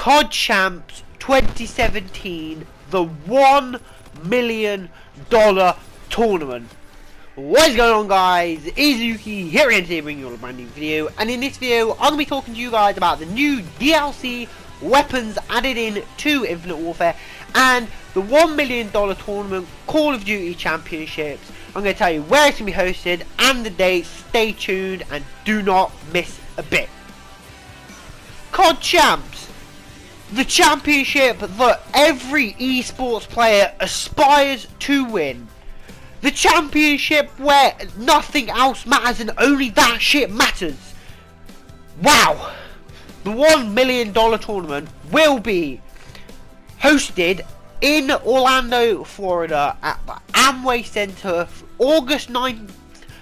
COD Champs 2017, the $1 million tournament. What is going on, guys? It is LUKEY here again today, bringing you all a brand new video. And in this video, I'm going to be talking to you guys about the new DLC weapons added in to Infinite Warfare and the $1 million tournament Call of Duty Championships. I'm going to tell you where it's going to be hosted and the date. Stay tuned and do not miss a bit. COD Champs, the championship that every esports player aspires to win. The championship where nothing else matters and only that shit matters. Wow. The $1 million tournament will be hosted in Orlando, Florida at the Amway Center August 9th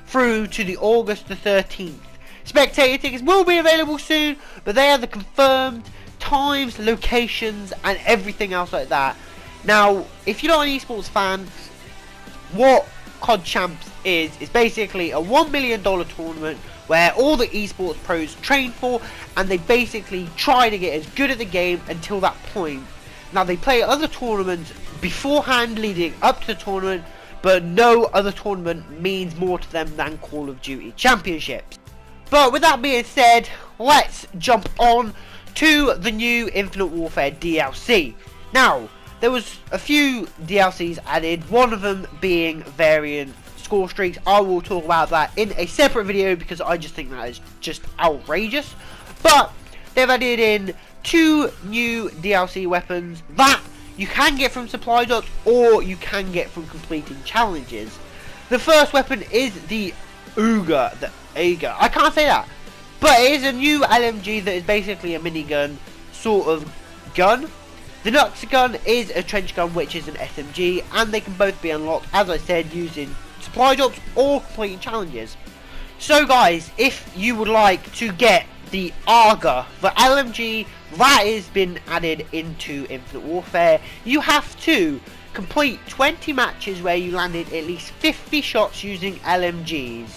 through to the August the 13th. Spectator tickets will be available soon, but they are the confirmed times, locations and everything else like that. Now, if you're not an esports fan, what COD Champs is basically a $1 million tournament where all the esports pros train for, and they basically try to get as good at the game until that point. Now, they play other tournaments beforehand leading up to the tournament, but no other tournament means more to them than Call of Duty Championships. But with that being said, let's jump on to the new Infinite Warfare DLC. Now, there was a few DLCs added, one of them being variant score streaks. I will talk about that in a separate video because I just think that is just outrageous. But they've added in 2 new DLC weapons that you can get from supply drops or you can get from completing challenges. The first weapon is the Auger. I can't say that, but it is a new LMG that is basically a minigun sort of gun. The Nux gun is a trench gun, which is an SMG, and they can both be unlocked, as I said, using supply drops or completing challenges. So guys, if you would like to get the Auger, the LMG that has been added into Infinite Warfare, you have to complete 20 matches where you landed at least 50 shots using LMGs.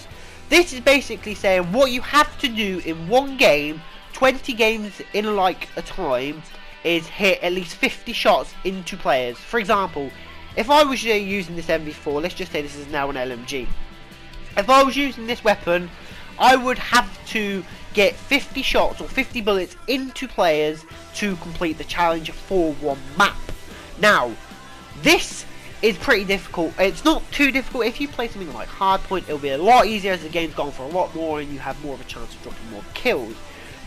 This is basically saying what you have to do in one game, 20 games in like a time, is hit at least 50 shots into players. For example, if I was using this MV4, let's just say this is now an LMG. If I was using this weapon, I would have to get 50 shots or 50 bullets into players to complete the challenge for one map. Now, this is pretty difficult. It's not too difficult. If you play something like Hardpoint, it'll be a lot easier as the game's gone for a lot more and you have more of a chance of dropping more kills.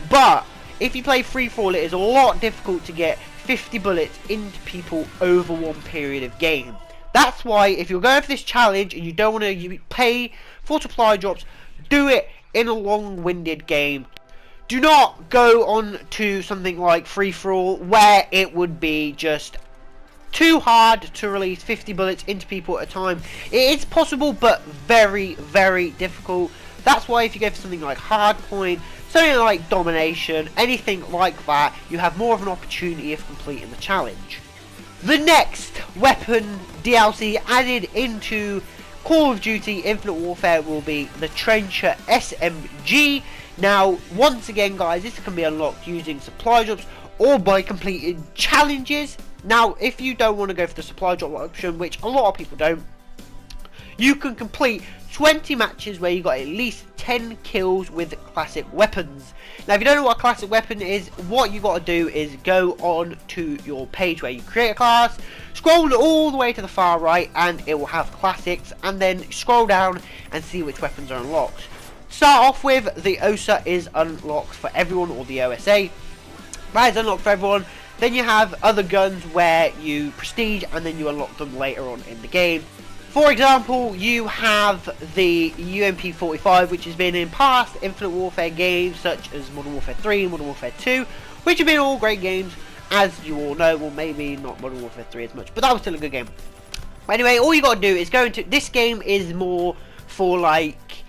But if you play free-for-all, it is a lot difficult to get 50 bullets into people over one period of game. That's why if you're going for this challenge and you don't want to pay for supply drops, do it in a long-winded game. Do not go on to something like free-for-all where it would be just too hard to release 50 bullets into people at a time. It is possible, but very, very difficult. That's why if you go for something like Hardpoint, something like Domination, anything like that, you have more of an opportunity of completing the challenge. The next weapon DLC added into Call of Duty Infinite Warfare will be the Trencher SMG. Now, once again guys, this can be unlocked using supply drops or by completing challenges. Now, if you don't want to go for the supply drop option, which a lot of people don't, you can complete 20 matches where you got at least 10 kills with classic weapons. Now, if you don't know what a classic weapon is, what you got to do is go on to your page where you create a class, scroll all the way to the far right, and it will have classics, and then scroll down and see which weapons are unlocked. Start off with the OSA is unlocked for everyone, or the OSA. That is unlocked for everyone. Then you have other guns where you prestige and then you unlock them later on in the game. For example, you have the UMP45, which has been in past Infinite Warfare games such as Modern Warfare 3 and Modern Warfare 2, which have been all great games, as you all know. Well, maybe not Modern Warfare 3 as much, but that was still a good game. But anyway, all you got to do is go into this game is more for like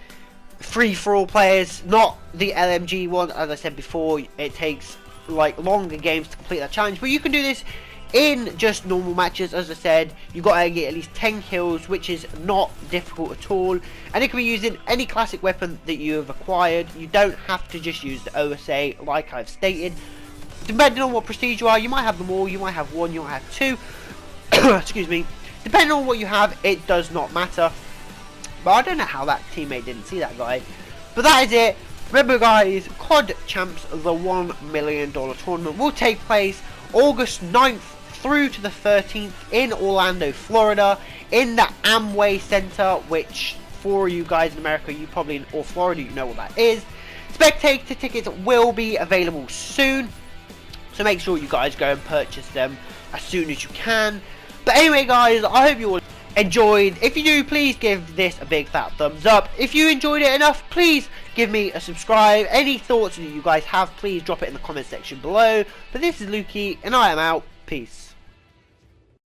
free-for-all players, not the LMG one. As I said before, it takes like longer games to complete that challenge, but you can do this in just normal matches. As I said, you got to get at least 10 kills, which is not difficult at all, and it can be using any classic weapon that you have acquired. You don't have to just use the OSA like I've stated. Depending on what prestige you are, you might have them all, you might have one, you might have two. Excuse me. Depending on what you have, it does not matter. But I don't know how that teammate didn't see that guy. But that is it. Remember guys, COD Champs, the $1 million tournament will take place August 9th through to the 13th in Orlando, Florida, in the Amway Center, which for you guys in America, you probably, or Florida, you know what that is. Spectator tickets will be available soon, so make sure you guys go and purchase them as soon as you can. But anyway guys, I hope you all enjoyed. If you do, please give this a big fat thumbs up. If you enjoyed it enough, please give me a subscribe. Any thoughts that you guys have, please drop it in the comment section below. But this is LUKEY, and I am out. Peace.